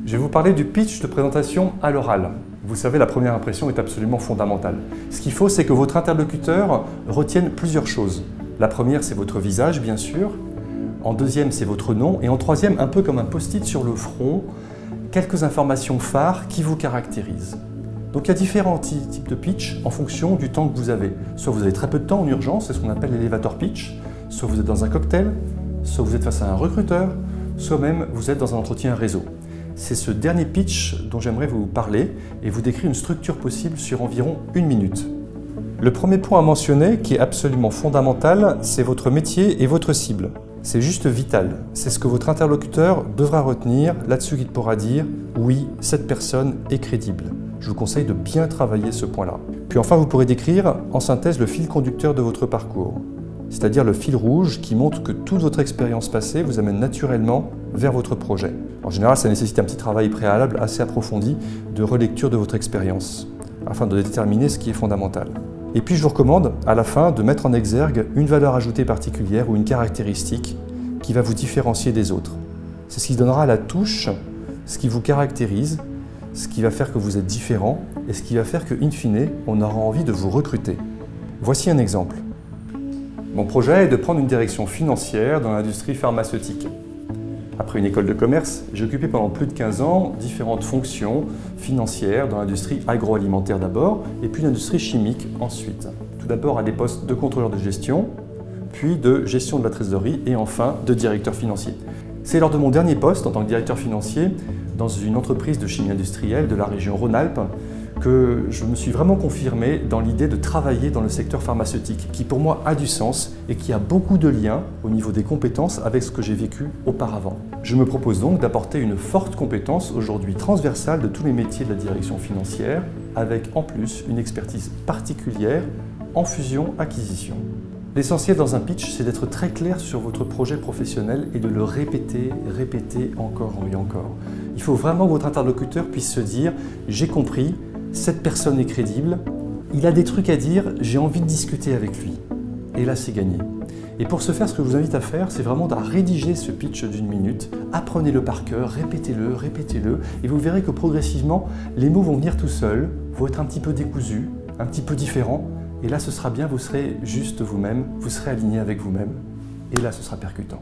Je vais vous parler du pitch de présentation à l'oral. Vous savez, la première impression est absolument fondamentale. Ce qu'il faut, c'est que votre interlocuteur retienne plusieurs choses. La première, c'est votre visage, bien sûr. En deuxième, c'est votre nom. Et en troisième, un peu comme un post-it sur le front, quelques informations phares qui vous caractérisent. Donc il y a différents types de pitch en fonction du temps que vous avez. Soit vous avez très peu de temps en urgence, c'est ce qu'on appelle l'elevator pitch. Soit vous êtes dans un cocktail, soit vous êtes face à un recruteur, soit même vous êtes dans un entretien réseau. C'est ce dernier pitch dont j'aimerais vous parler et vous décrire une structure possible sur environ 1 minute. Le premier point à mentionner, qui est absolument fondamental, c'est votre métier et votre cible. C'est juste vital. C'est ce que votre interlocuteur devra retenir, là-dessus qu'il pourra dire « oui, cette personne est crédible ». Je vous conseille de bien travailler ce point-là. Puis enfin, vous pourrez décrire en synthèse le fil conducteur de votre parcours, c'est-à-dire le fil rouge qui montre que toute votre expérience passée vous amène naturellement vers votre projet. En général, ça nécessite un petit travail préalable assez approfondi de relecture de votre expérience, afin de déterminer ce qui est fondamental. Et puis je vous recommande, à la fin, de mettre en exergue une valeur ajoutée particulière ou une caractéristique qui va vous différencier des autres. C'est ce qui donnera la touche, ce qui vous caractérise, ce qui va faire que vous êtes différent et ce qui va faire que, in fine, on aura envie de vous recruter. Voici un exemple. Mon projet est de prendre une direction financière dans l'industrie pharmaceutique. Après une école de commerce, j'ai occupé pendant plus de 15 ans différentes fonctions financières dans l'industrie agroalimentaire d'abord et puis l'industrie chimique ensuite. Tout d'abord à des postes de contrôleur de gestion, puis de gestion de la trésorerie et enfin de directeur financier. C'est lors de mon dernier poste en tant que directeur financier dans une entreprise de chimie industrielle de la région Rhône-Alpes que je me suis vraiment confirmé dans l'idée de travailler dans le secteur pharmaceutique, qui pour moi a du sens et qui a beaucoup de liens au niveau des compétences avec ce que j'ai vécu auparavant. Je me propose donc d'apporter une forte compétence aujourd'hui transversale de tous les métiers de la direction financière, avec en plus une expertise particulière en fusion-acquisition. L'essentiel dans un pitch, c'est d'être très clair sur votre projet professionnel et de le répéter encore et encore. Il faut vraiment que votre interlocuteur puisse se dire « j'ai compris ». Cette personne est crédible, il a des trucs à dire, j'ai envie de discuter avec lui. Et là, c'est gagné. Et pour ce faire, ce que je vous invite à faire, c'est vraiment de rédiger ce pitch d'1 minute. Apprenez-le par cœur, répétez-le, et vous verrez que progressivement, les mots vont venir tout seuls, vont être un petit peu décousus, un petit peu différents. Et là, ce sera bien, vous serez juste vous-même, vous serez aligné avec vous-même. Et là, ce sera percutant.